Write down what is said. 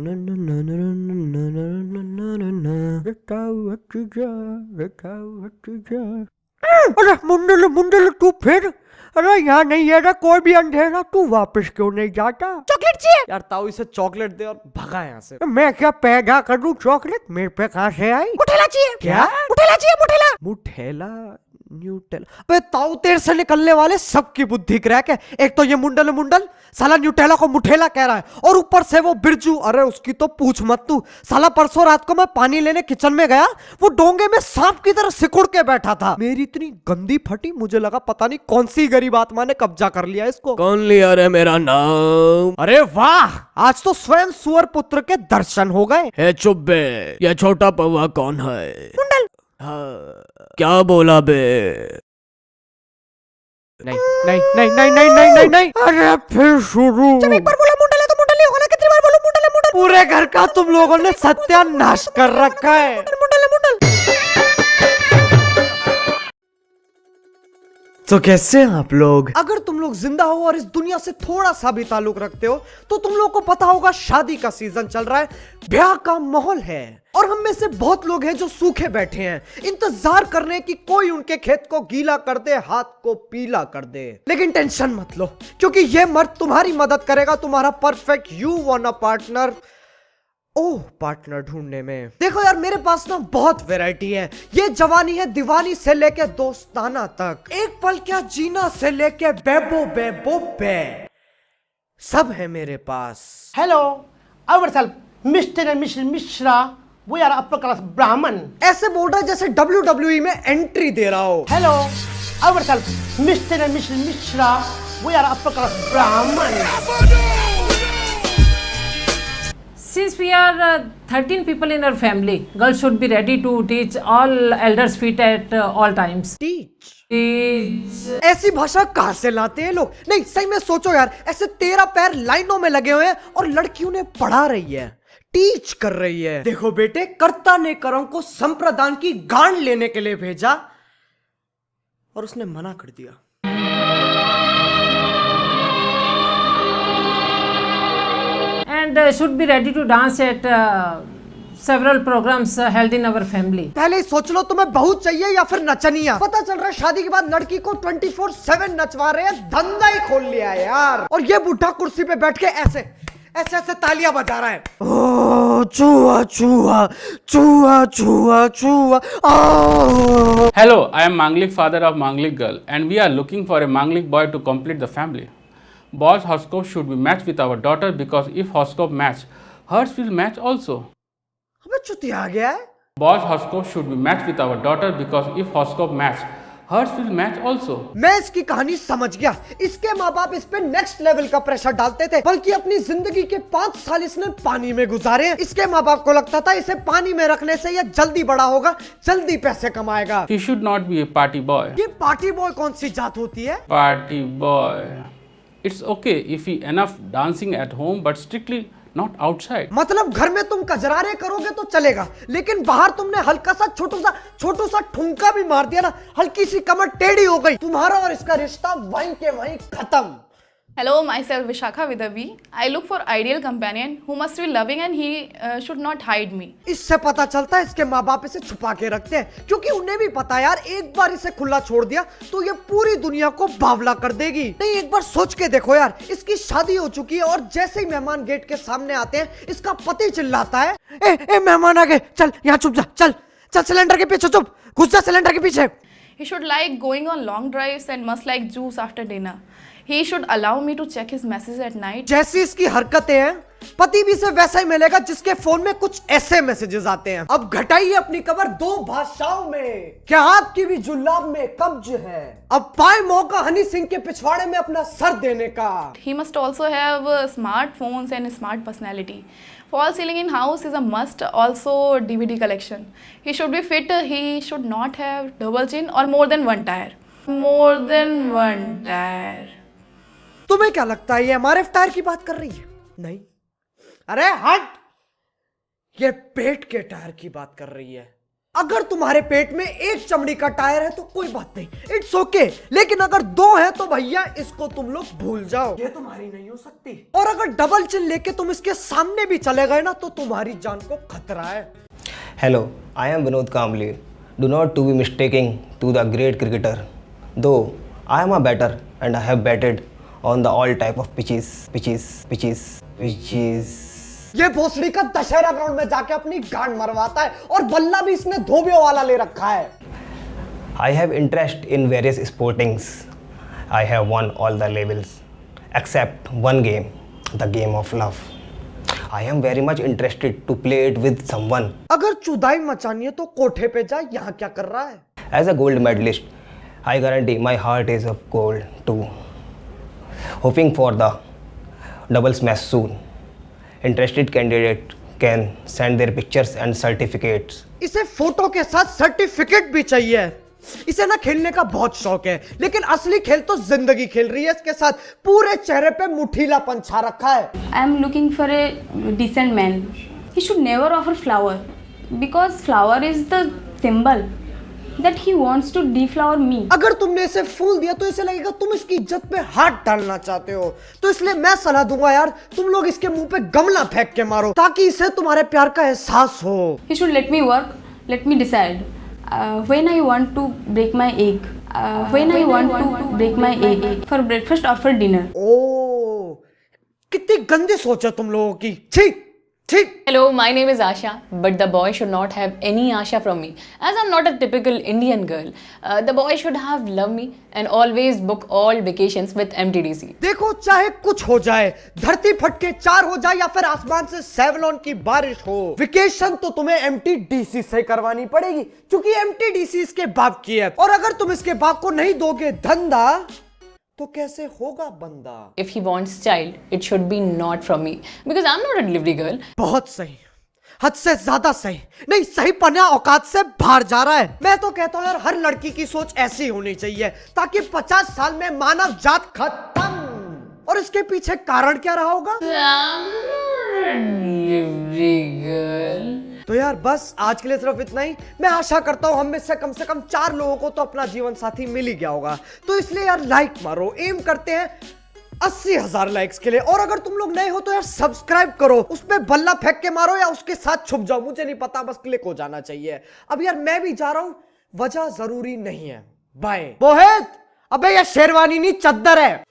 अरे मुंडल मुंडल तू फिर, अरे यहाँ नहीं है ना कोई भी अंधेरा, तू वापस क्यों नहीं जाता? चॉकलेट चाहिए यार ताऊ इसे चॉकलेट दे और भगा यहाँ से। मैं क्या पैदा कर दूं चॉकलेट, मेरे पे कहाँ से आई? मुठेला चाहिए क्या? मुठेला चाहिए मुठेला मुठेला न्यूटेला? अबे ताऊ तेरे से निकलने वाले सबकी बुद्धि क्रैक है। एक तो ये मुंडल मुंडल साला न्यूटेला को मुठेला कह रहा है, और ऊपर से वो बिरजू, अरे उसकी तो पूछ मत तू। साला परसों रात को मैं पानी लेने किचन में गया, वो डोंगे में सांप की तरह सिकुड़ के बैठा था। मेरी इतनी गंदी फटी, मुझे लगा पता नहीं कौन सी गरीब आत्मा ने कब्जा कर लिया इसको। कौन लिया रे मेरा नाम? अरे वाह, आज तो स्वयं सुअर पुत्र के दर्शन हो गए। है चुप बे, ये छोटा पौवा कौन है? मुंडल। हाँ, क्या बोला बे? नहीं नहीं नहीं नहीं नहीं नहीं नहीं नहीं, अरे फिर शुरू। जब एक बार बोला मुंडल है तो मुंडल ही होगा ना, कितनी बार बोलो मुंडल है मुंडल। पूरे घर का तुम लोगों ने सत्यानाश कर रखा है। मुंडल है मुंडल। तो कैसे हैं आप लोग? अगर तुम लोग जिंदा हो और इस दुनिया से थोड़ा सा भी ताल्लुक रखते हो तो तुम लोग को पता होगा शादी का सीजन चल रहा है, ब्याह का माहौल है, और हम में से बहुत लोग हैं जो सूखे बैठे हैं, इंतजार कर रहे हैं कि कोई उनके खेत को गीला कर दे, हाथ को पीला कर दे। लेकिन टेंशन मत लो, क्योंकि ये मर्द तुम्हारी मदद करेगा, तुम्हारा perfect you want a partner partner ढूंढने में। देखो यार, मेरे पास ना बहुत वैरायटी है। ये जवानी है दीवानी से लेके दोस्ताना तक, एक पल क्या जीना से लेके बेबो बेबो बे, सब है मेरे पास। Hello, ourselves, Mr. and Mrs. Mishra. We are upper class Brahmin. ऐसे बोल रहा है जैसे WWE में एंट्री दे रहा हो। Hello, ourselves, Mr. and Mrs. Mishra. We are upper class Brahmin. Since we are 13 people in our family, girls should be ready to teach all elders' feet at all times. Teach, Teach. ऐसी भाषा कहां से लाते हैं लोग? नहीं सही में सोचो यार, ऐसे 13 पैर लाइनों में लगे हुए हैं और लड़की उन्हें पढ़ा रही है, टीच कर रही है। देखो बेटे, कर्ता ने करों को संप्रदान की गांड लेने के लिए भेजा और उसने मना कर दिया। And should be ready to dance at several programs held in our family. पहले ही सोच लो, तुम्हें बहू चाहिए या फिर नचनिया? पता चल रहा है शादी के बाद लड़की को 24/7 नचवा रहे हैं, धंधा ही खोल लिया है यार। और ये बुढ़ा कुर्सी पे बैठ के ऐसे ऐसे ऐसे तालियां बजा रहा है। ओ चूहा चूहा चूहा चूहा चूहा। Hello, I am Manglik, father of Manglik girl, and we are looking for a Manglik boy to complete the family. Boy's horoscope should be matched with our daughter, because if horoscope match, hers will match also. अबे चुतिया आ गया है। Boy's horoscope should be matched with our daughter, because if horoscope match, hers will match also. मैं इसकी कहानी समझ गया। इसके माँ बाप इस पे नेक्स्ट लेवल का प्रेशर डालते थे, बल्कि अपनी जिंदगी के 5 साल इसने पानी में गुजारे हैं। इसके माँ बाप को लगता था इसे पानी में रखने से ये जल्दी बड़ा होगा, जल्दी पैसे कमाएगा। He should not be a party boy. ये पार्टी बॉय कौन सी जात होती है? Party boy. It's okay if he enough dancing at home, but strictly not outside. मतलब घर में तुम कजरारे करोगे तो चलेगा, लेकिन बाहर तुमने हल्का सा छोटू सा ठुमका भी मार दिया ना, हल्की सी कमर टेढ़ी हो गई, तुम्हारा और इसका रिश्ता वहीं के वहीं खत्म। Hello, myself Vishakha with a V. I look for ideal companion who must be loving and he should not hide me. इससे पता चलता है इसके माँ बाप इसे छुपा के रखते हैं, क्योंकि उन्हें भी पता है यार, एक बार इसे खुला छोड़ दिया तो ये पूरी दुनिया को बावला कर देगी। नहीं, एक बार सोच के देखो यार, इसकी शादी हो चुकी है और जैसे ही मेहमान गेट के सामने आते हैं, इसका पति चिल्लाता है, ए मेहमान आ गए, चल यहाँ चुप जा, चल चल सिलेंडर के पीछे चुप, घुस जा सिलेंडर के पीछे। He should like going on long drives and must like juice after dinner. He should allow me to check his messages at night. जैसी इसकी हरकतें हैं, पति भी इसे वैसा ही मिलेगा जिसके फोन में कुछ ऐसे मैसेजेस आते हैं। अब घटाइए अपनी कमर 2 भाषाओं में, क्या आपकी भी जुल्लाब में कब्ज है? अब पाए मौका हनी सिंह के पिछवाड़े में अपना सर देने का। He must also have smartphones and smart personality. Fall ceiling in house is a must. Also DVD collection. He should be fit. He should not have double chin or more than one tire. More than one tire. तुम्हें क्या लगता है ये हमारे tyre की बात कर रही है? नहीं, अरे हट, ये पेट के टायर की बात कर रही है। अगर तुम्हारे पेट में एक चमड़ी का टायर है तो कोई बात नहीं, इट्स ओके। लेकिन अगर दो है तो भैया इसको तुम लोग भूल जाओ, ये तुम्हारी नहीं हो सकती। और अगर डबल चिन लेके तुम इसके सामने भी चले गए ना तो तुम्हारी जान को खतरा है। Hello, I am Vinod Kamble. Do not to be mistaken to the great cricketer. Though I am a batter and I have batted on the all type of pitches. ये भोसड़ी का दशहरा ग्राउंड में जाके अपनी गांड मरवाता है और बल्ला भी इसने धोबियों वाला ले रखा है। I have interest in various sportings. I have won all the levels except one game, the game of love. I am very much interested to play it with someone. अगर चुदाई मचानी है तो कोठे पे जा, यहाँ क्या कर रहा है? As a gold medalist, I guarantee my heart is of gold too. Hoping for the double smash soon. Interested candidate can send their pictures and certificates. इसे फोटो के साथ सर्टिफिकेट भी चाहिए। इसे ना खेलने का बहुत शौक है, लेकिन असली खेल तो जिंदगी खेल रही है इसके साथ। पूरे चेहरे पे मुठीलापन छा रखा है। I am looking for a decent man. He should never offer flower because flower is the symbol that he wants to deflower me. अगर तुमने इसे फूल दिया तो इसे लगेगा तुम इसकी इज्जत पे हाथ डालना चाहते हो, तो इसलिए मैं सलाह दूंगा यार, तुम लोग इसके मुंह पे गमला फेंक के मारो ताकि इसे तुम्हारे प्यार का एहसास हो। He should let me work, let me decide when I want to break my egg. When I want to break my egg for breakfast or for dinner. ओ, कितनी गंदी सोच है तुम लोगों की। ठीक ठीक। Hello, my name is Asha, but the boy should not have any Asha from me, as I'm not a typical Indian girl. The boy should have love me and always book all vacations with MTDC. देखो, चाहे कुछ हो जाए, धरती फटके चार हो जाए या फिर आसमान से सेवलॉन की बारिश हो, वेकेशन तो तुम्हें MTDC से करवानी पड़ेगी, क्योंकि MTDC इसके बाप की है। और अगर तुम इसके बाप को नहीं दोगे धंधा तो कैसे होगा बंदा? If he wants child, it should be not from me, because I'm not a delivery girl. बहुत सही, हद से ज्यादा सही। नहीं, सही पन्या औकात से बाहर जा रहा है। मैं तो कहता हूँ यार, हर लड़की की सोच ऐसी होनी चाहिए ताकि 50 साल में मानव जात खत्म। और इसके पीछे कारण क्या रहा होगा? I'm not a delivery girl. तो यार बस आज के लिए सिर्फ इतना ही। मैं आशा करता हूँ हम में से कम 4 लोगों को तो अपना जीवन साथी मिल ही गया होगा। तो इसलिए यार लाइक मारो, एम करते हैं 80,000 लाइक्स के लिए। और अगर तुम लोग नए हो तो यार सब्सक्राइब करो, उस पे बल्ला फेंक के मारो या उसके साथ छुप जाओ, मुझे नहीं पता, बस क्लिक हो जाना चाहिए। अब यार मैं भी जा रहा हूँ, वजह जरूरी नहीं है। बाय। मोहित, अबे ये शेरवानी नहीं चद्दर है।